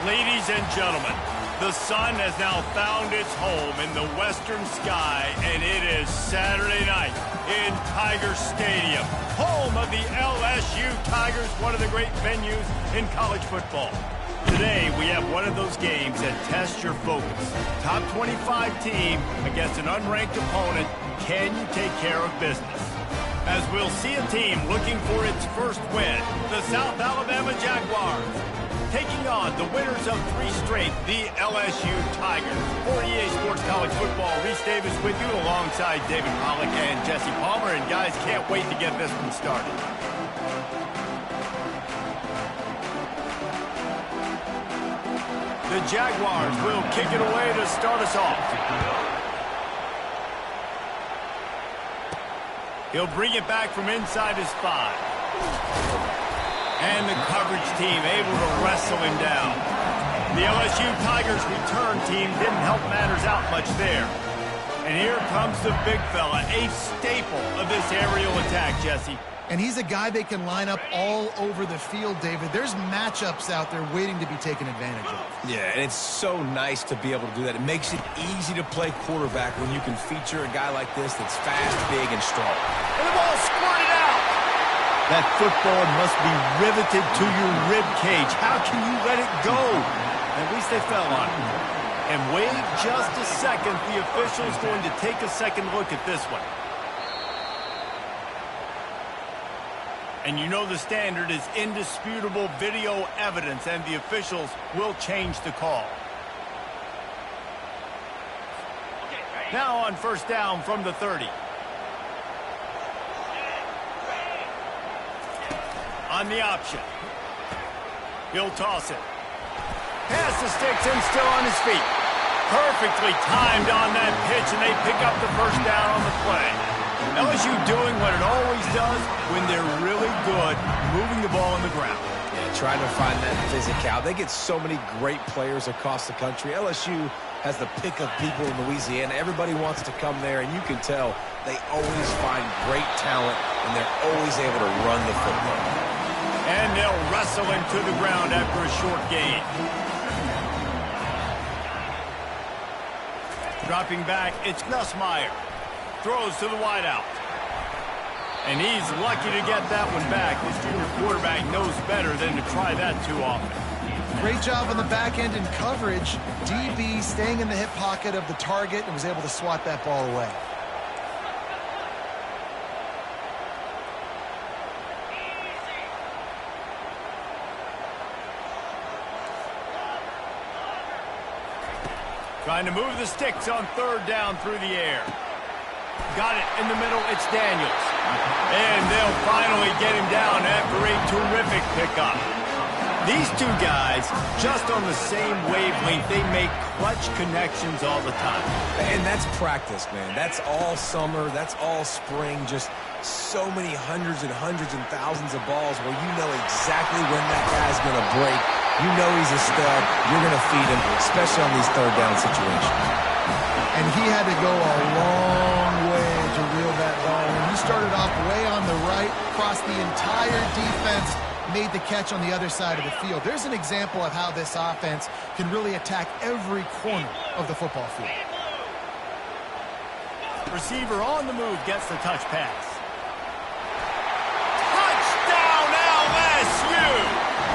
Ladies and gentlemen, the sun has now found its home in the western sky, and it is Saturday night in Tiger Stadium, home of the LSU Tigers, one of the great venues in college football. Today, we have one of those games that tests your focus. Top 25 team against an unranked opponent. Can you take care of business? As we'll see a team looking for its first win, the South Alabama Jaguars, taking on the winners of 3 straight, the LSU Tigers. For EA Sports College Football, Reese Davis with you alongside David Pollack and Jesse Palmer. And guys, can't wait to get this one started. The Jaguars will kick it away to start us off. He'll bring it back from inside his 5. And the coverage team able to wrestle him down. The LSU Tigers return team didn't help matters out much there. And here comes the big fella, a staple of this aerial attack, Jesse. And he's a guy they can line up all over the field, David. There's matchups out there waiting to be taken advantage of. Yeah, and it's so nice to be able to do that. It makes it easy to play quarterback when you can feature a guy like this that's fast, big, and strong. And the ball squirted out. That football must be riveted to your rib cage. How can you let it go? At least they fell on it. And wait just a second. The official's going to take a second look at this one. And you know the standard is indisputable video evidence, and the officials will change the call. Now on first down from the 30. On the option. He'll toss it. Pass the sticks and still on his feet. Perfectly timed on that pitch, and they pick up the first down on the play. LSU doing what it always does when they're really good, moving the ball on the ground. Yeah, trying to find that physical. They get so many great players across the country. LSU has the pick of people in Louisiana. Everybody wants to come there, and you can tell they always find great talent, and they're always able to run the football. And they'll wrestle him to the ground after a short gain. Dropping back, it's Nussmeier. Throws to the wideout. And he's lucky to get that one back. This junior quarterback knows better than to try that too often. Great job on the back end in coverage. DB staying in the hip pocket of the target and was able to swat that ball away. Trying to move the sticks on third down through the air. Got it in the middle, it's Daniels. And they'll finally get him down after a terrific pickup. These two guys, just on the same wavelength, they make clutch connections all the time. And that's practice, man. That's all summer, that's all spring, just so many hundreds and thousands of balls where you know exactly when that guy's going to break. You know he's a stud. You're going to feed him, especially on these third down situations. And he had to go a long way to reel that ball. When he started off way on the right, crossed the entire defense, made the catch on the other side of the field. There's an example of how this offense can really attack every corner of the football field. Receiver on the move gets the touch pass. Touchdown LSU!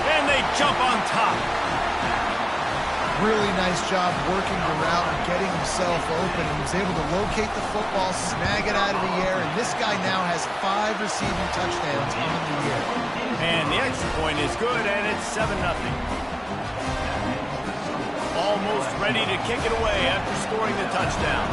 And they jump on top. Really nice job working the route and getting himself open. He was able to locate the football, snag it out of the air, and this guy now has 5 receiving touchdowns on the year. And the extra point is good, and it's 7-0. Almost ready to kick it away after scoring the touchdown.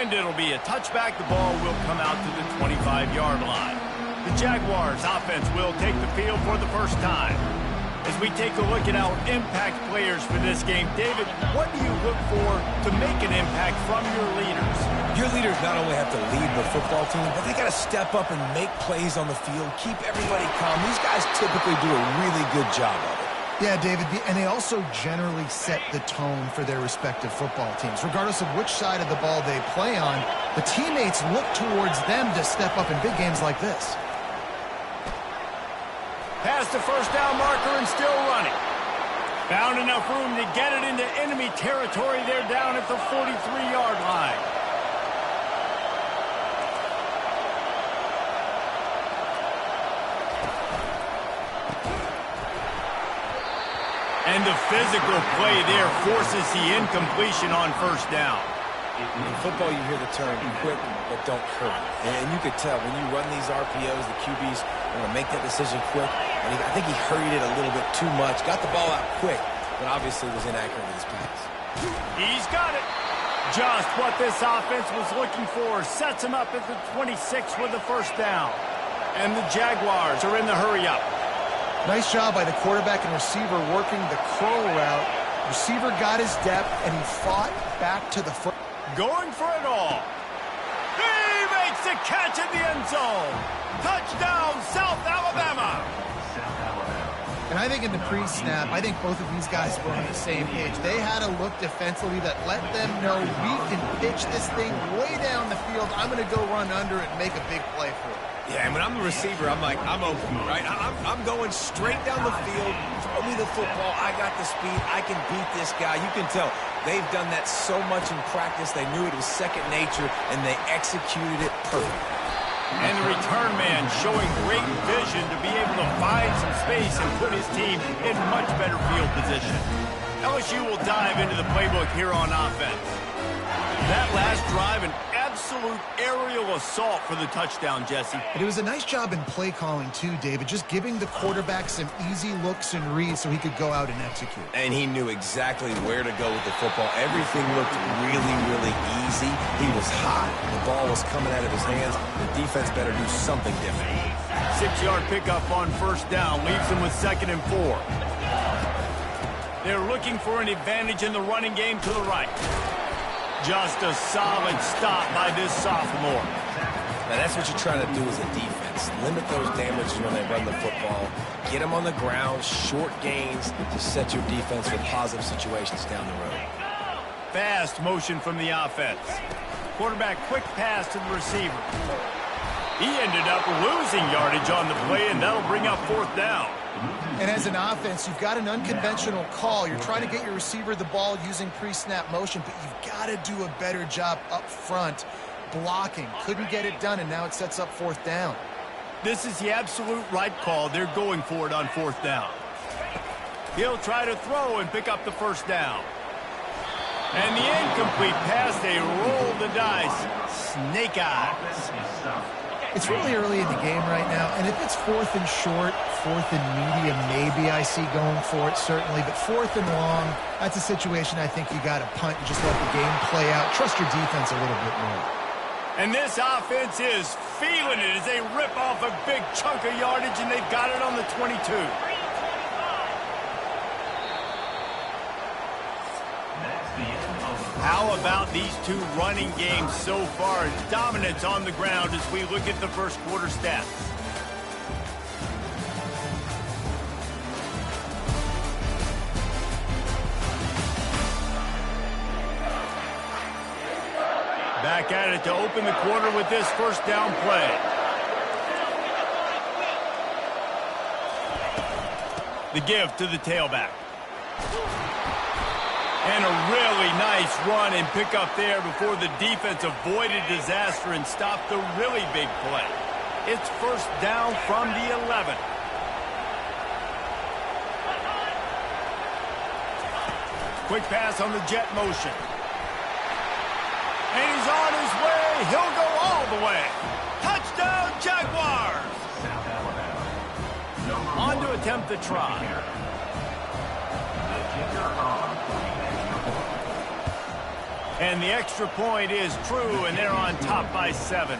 And it'll be a touchback. The ball will come out to the 25-yard line. The Jaguars offense will take the field for the first time. As we take a look at our impact players for this game, David, what do you look for to make an impact from your leaders? Your leaders not only have to lead the football team, but they got to step up and make plays on the field, keep everybody calm. These guys typically do a really good job of it. Yeah, David, and they also generally set the tone for their respective football teams. Regardless of which side of the ball they play on, the teammates look towards them to step up in big games like this. Past the first down marker and still running. Found enough room to get it into enemy territory. They're down at the 43-yard line. And the physical play there forces the incompletion on first down. In football, you hear the term quick, but don't hurry. And you could tell when you run these RPOs, the QBs want to make that decision quick. And I think he hurried it a little bit too much. Got the ball out quick, but obviously was inaccurate with his pass. He's got it. Just what this offense was looking for. Sets him up at the 26 with the first down. And the Jaguars are in the hurry-up. Nice job by the quarterback and receiver working the curl route. Receiver got his depth, and he fought back to the front. Going for it all. He makes the catch in the end zone. Touchdown, South Alabama. And I think in the pre-snap, I think both of these guys were on the same page. They had a look defensively that let them know we can pitch this thing way down the field. I'm going to go run under it and make a big play for it. Yeah, and when I'm the receiver, I'm like, I'm open, right? I'm going straight down the field. Throw me the football. I got the speed. I can beat this guy. You can tell they've done that so much in practice. They knew it was second nature, and they executed it perfectly. And the return man showing great vision to be able to find some space and put his team in much better field position. LSU will dive into the playbook here on offense. That last drive, an absolute aerial assault for the touchdown, Jesse. And it was a nice job in play calling, too, David, just giving the quarterback some easy looks and reads so he could go out and execute. And he knew exactly where to go with the football. Everything looked really, really easy. He was hot. The ball was coming out of his hands. The defense better do something different. 6-yard pickup on first down leaves him with 2nd and 4. They're looking for an advantage in the running game to the right. Just a solid stop by this sophomore. Now that's what you're trying to do as a defense. Limit those damages when they run the football. Get them on the ground, short gains to set your defense for positive situations down the road. Fast motion from the offense. Quarterback quick pass to the receiver. He ended up losing yardage on the play, and that'll bring up 4th down. And as an offense, you've got an unconventional call. You're trying to get your receiver the ball using pre-snap motion, but you've got to do a better job up front blocking. Couldn't get it done, and now it sets up 4th down. This is the absolute right call. They're going for it on 4th down. He'll try to throw and pick up the first down. And the incomplete pass, they roll the dice. Snake eyes. It's really early in the game right now, and if it's 4th and short, 4th and medium, maybe I see going for it, certainly. But 4th and long, that's a situation I think you got to punt and just let the game play out. Trust your defense a little bit more. And this offense is feeling it as they rip off a big chunk of yardage, and they've got it on the 22. How about these two running games so far? Dominance on the ground as we look at the first quarter stats. Back at it to open the quarter with this first down play. The give to the tailback. And a really nice run and pick up there before the defense avoided disaster and stopped the really big play. It's first down from the 11. Quick pass on the jet motion. And he's on his way. He'll go all the way. Touchdown, Jaguars! On to attempt the try. And the extra point is true, and they're on top by 7.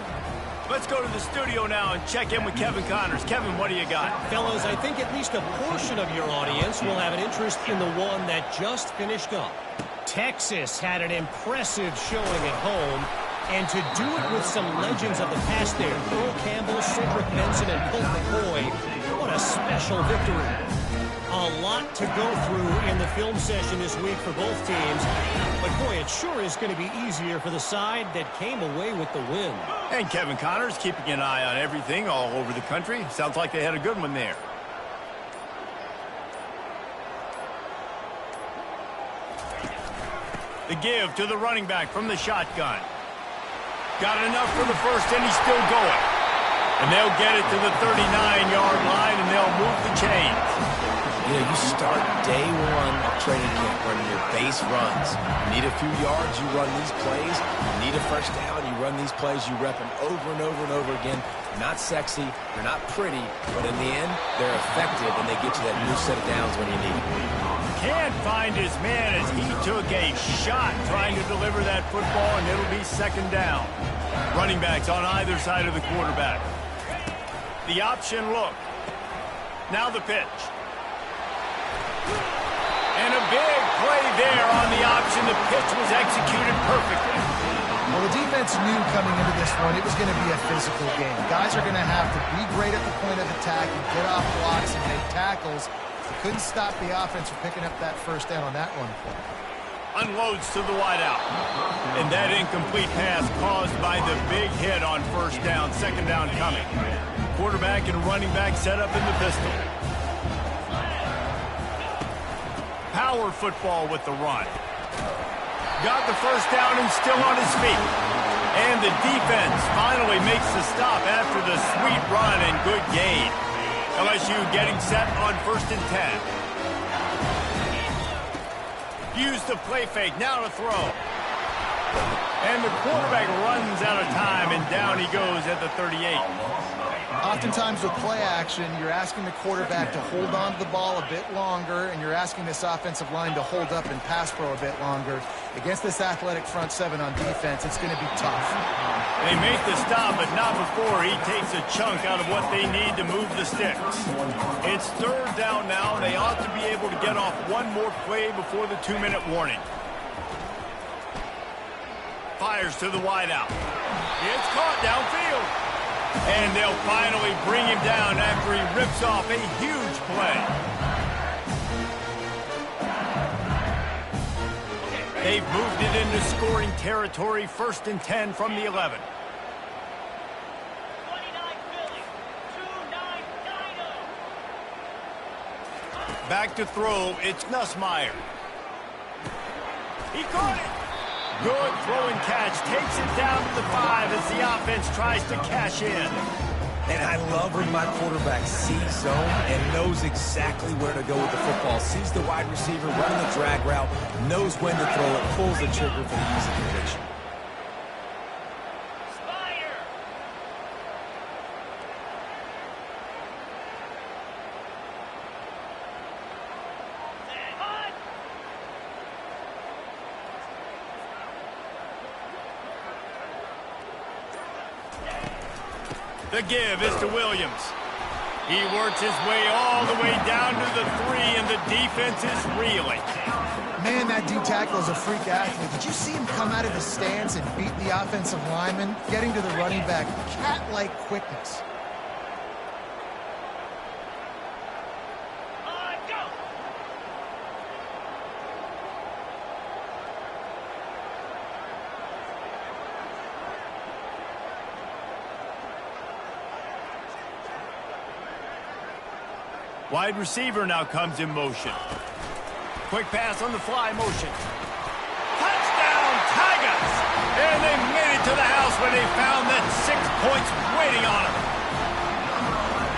Let's go to the studio now and check in with Kevin Connors. Kevin, what do you got? Fellas, I think at least a portion of your audience will have an interest in the one that just finished up. Texas had an impressive showing at home, and to do it with some legends of the past there, Earl Campbell, Cedric Benson, and Colt McCoy, what a special victory. A lot to go through in the film session this week for both teams. But, boy, it sure is going to be easier for the side that came away with the win. And Kevin Connors keeping an eye on everything all over the country. Sounds like they had a good one there. The give to the running back from the shotgun. Got enough for the first, and he's still going. And they'll get it to the 39-yard line, and they'll move the chains. You know, you start day one of training camp running your base runs. You need a few yards, you run these plays. You need a first down, you run these plays. You rep them over and over and over again. Not sexy, they're not pretty, but in the end, they're effective, and they get you that new set of downs when you need it. Can't find his man as he took a shot trying to deliver that football, and it'll be second down. Running backs on either side of the quarterback. The option look. Now the pitch. And a big play there on the option. The pitch was executed perfectly. Well, the defense knew coming into this one it was going to be a physical game. Guys are going to have to be great at the point of attack and get off blocks and make tackles. They couldn't stop the offense from picking up that first down on that run play. Unloads to the wideout. And that incomplete pass caused by the big hit on first down. Second down coming. Quarterback and running back set up in the pistol. Power football with the run. Got the first down and still on his feet. And the defense finally makes the stop after the sweet run and good gain. LSU getting set on 1st and 10. Use the play fake, now to throw. And the quarterback runs out of time, and down he goes at the 38. Oftentimes with play action, you're asking the quarterback to hold on to the ball a bit longer, and you're asking this offensive line to hold up and pass pro a bit longer. Against this athletic front seven on defense, it's going to be tough. They make the stop, but not before he takes a chunk out of what they need to move the sticks. It's third down now. They ought to be able to get off one more play before the 2-minute warning. Fires to the wideout. It's caught downfield. And they'll finally bring him down after he rips off a huge play. They've moved it into scoring territory, 1st and 10 from the 11. Back to throw, it's Nussmeier. He caught it. Good throw and catch, takes it down to the 5 as the offense tries to cash in. And I love when my quarterback sees zone and knows exactly where to go with the football. Sees the wide receiver running the drag route, knows when to throw it, pulls the trigger for the easy conviction. The give is to Williams. He works his way all the way down to the 3, and the defense is reeling. Man, that D-tackle is a freak athlete. Did you see him come out of the stance and beat the offensive lineman, getting to the running back? Cat-like quickness. Wide receiver now comes in motion. Quick pass on the fly motion. Touchdown, Tigers! And they made it to the house when they found that 6 points waiting on them.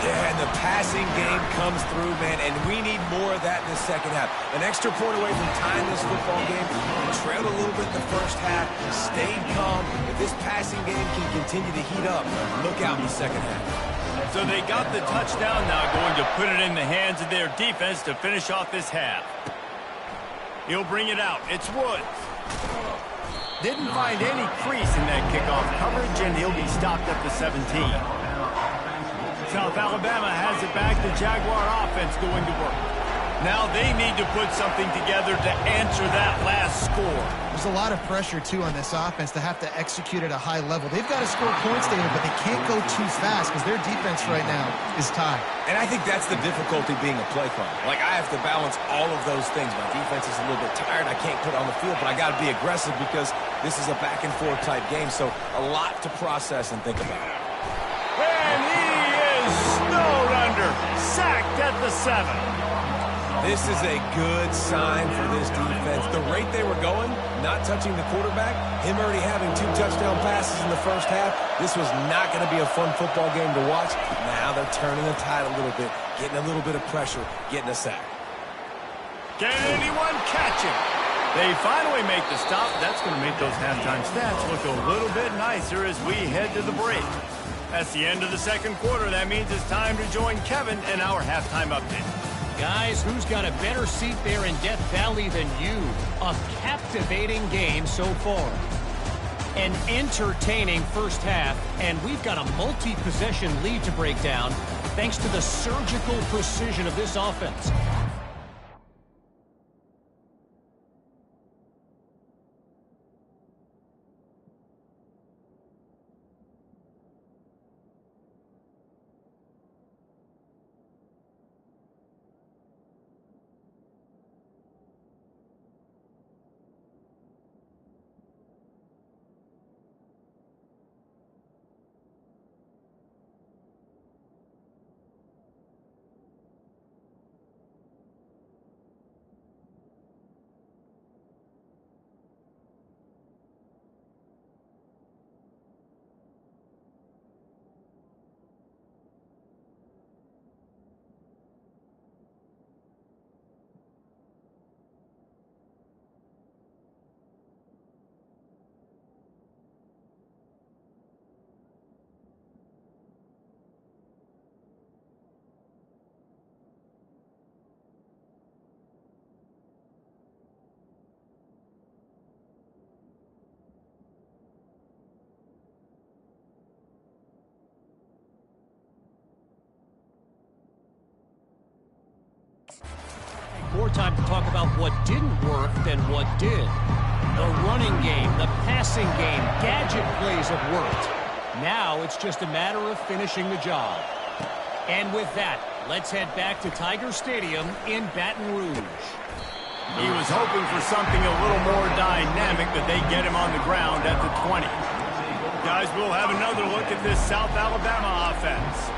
Yeah, and the passing game comes through, man, and we need more of that in the second half. An extra point away from tying this football game. We trailed a little bit in the first half, stayed calm. If this passing game can continue to heat up, look out in the second half. So they got the touchdown, now going to put it in the hands of their defense to finish off this half. He'll bring it out. It's Woods. Didn't find any crease in that kickoff coverage, and he'll be stopped at the 17. South Alabama has it back. The Jaguar offense going to work. Now they need to put something together to answer that last score. There's a lot of pressure, too, on this offense to have to execute at a high level. They've got to score points, David, but they can't go too fast because their defense right now is tied. And I think that's the difficulty being a play caller. Like, I have to balance all of those things. My defense is a little bit tired. I can't put it on the field, but I got to be aggressive because this is a back-and-forth type game, so a lot to process and think about. And he is snowed under, sacked at the 7. This is a good sign for this defense. The rate they were going, not touching the quarterback, him already having 2 touchdown passes in the first half, this was not going to be a fun football game to watch. Now they're turning the tide a little bit, getting a little bit of pressure, getting a sack. Can anyone catch him? They finally make the stop. That's going to make those halftime stats look a little bit nicer as we head to the break. That's the end of the second quarter. That means it's time to join Kevin in our halftime update. Guys, who's got a better seat there in Death Valley than you? A captivating game so far. An entertaining first half, and we've got a multi-possession lead to break down thanks to the surgical precision of this offense. More time to talk about what didn't work than what did. The running game, the passing game, gadget plays have worked. Now it's just a matter of finishing the job. And with that, let's head back to Tiger Stadium in Baton Rouge. He was hoping for something a little more dynamic, but they get him on the ground at the 20. Guys, we'll have another look at this South Alabama offense.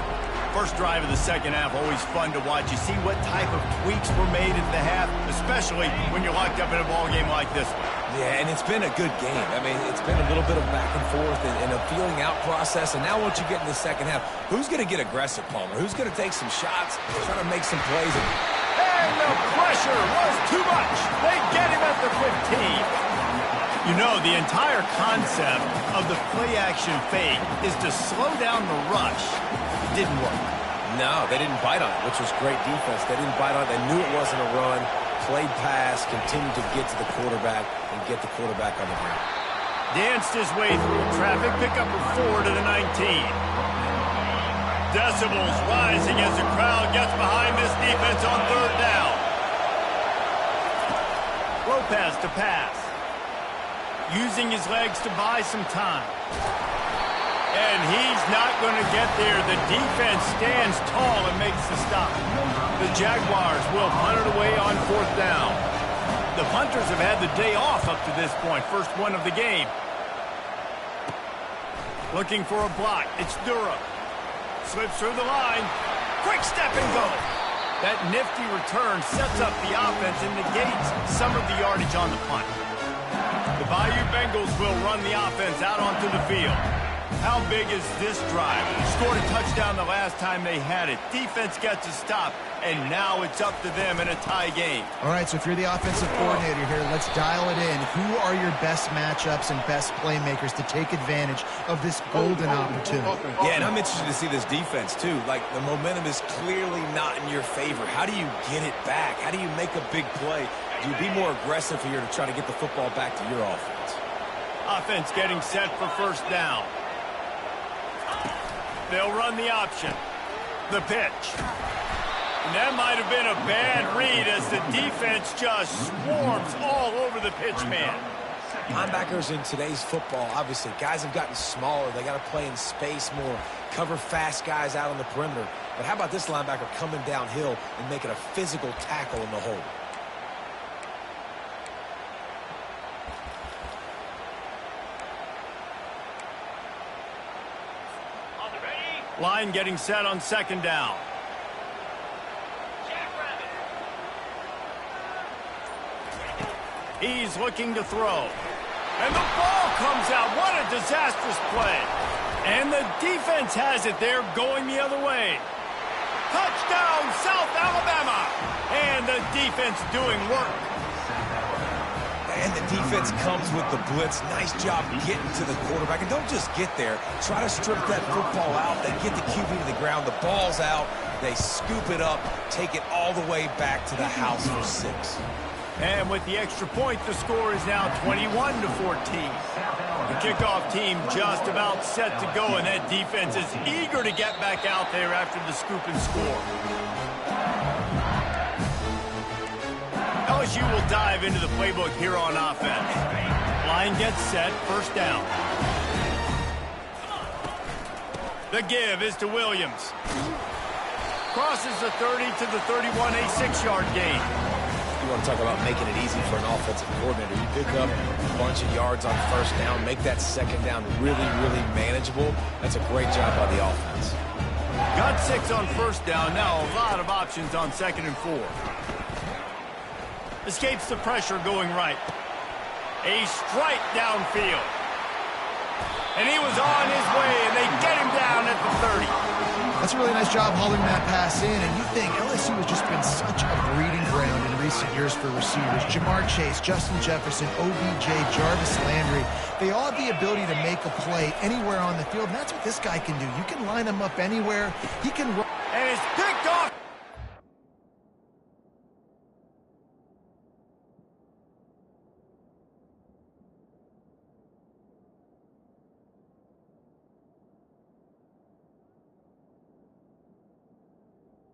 First drive of the second half, always fun to watch. You see what type of tweaks were made at the half, especially when you're locked up in a ball game like this one. Yeah, and it's been a good game. I mean, it's been a little bit of back and forth and a feeling out process. And now once you get in the second half, who's going to get aggressive, Palmer? Who's going to take some shots, try to make some plays? And the pressure was too much. They get him at the 15. You know, the entire concept of the play-action fake is to slow down the rush. Didn't work. No, they didn't bite on it, which was great defense. They didn't bite on it. They knew it wasn't a run. Played pass, continued to get to the quarterback and get the quarterback on the ground. Danced his way through traffic, pickup of 4 to the 19. Decibels rising as the crowd gets behind this defense on third down. Lopez to pass. Using his legs to buy some time. And he's not going to get there. The defense stands tall and makes the stop. The Jaguars will punt it away on fourth down. The punters have had the day off up to this point. First one of the game. Looking for a block. It's Durham. Slips through the line. Quick step and go. That nifty return sets up the offense and negates some of the yardage on the punt. The Bayou Bengals will run the offense out onto the field. How big is this drive? Scored a touchdown the last time they had it. Defense gets a stop, and now it's up to them in a tie game. All right, so if you're the offensive coordinator here, let's dial it in. Who are your best matchups and best playmakers to take advantage of this golden opportunity? Yeah, and I'm interested to see this defense, too. Like, the momentum is clearly not in your favor. How do you get it back? How do you make a big play? Do you be more aggressive here to try to get the football back to your offense? Offense getting set for first down. They'll run the option. The pitch. And that might have been a bad read as the defense just swarms all over the pitch man. Linebackers in today's football, obviously, guys have gotten smaller. They got to play in space more, cover fast guys out on the perimeter. But how about this linebacker coming downhill and making a physical tackle in the hole? Line getting set on second down. He's looking to throw. And the ball comes out. What a disastrous play. And the defense has it there going the other way. Touchdown, South Alabama. And the defense doing work. And the defense comes with the blitz. Nice job getting to the quarterback. And don't just get there. Try to strip that football out. They get the QB to the ground. The ball's out. They scoop it up, take it all the way back to the house for 6. And with the extra point, the score is now 21-14. The kickoff team just about set to go, and that defense is eager to get back out there after the scoop and score. LSU will dive into the playbook here on offense. Line gets set, first down. The give is to Williams. Crosses the 30 to the 31, a 6-yard gain. You want to talk about making it easy for an offensive coordinator. You pick up a bunch of yards on first down, make that second down really, really manageable. That's a great job by the offense. Got 6 on first down. Now a lot of options on second and 4. Escapes the pressure going right. A strike downfield. And he was on his way, and they get him down at the 30. That's a really nice job hauling that pass in, and you think LSU has just been such a breeding ground in recent years for receivers. Jamar Chase, Justin Jefferson, OBJ, Jarvis Landry, they all have the ability to make a play anywhere on the field, and that's what this guy can do. You can line him up anywhere. He can run. And it's picked off.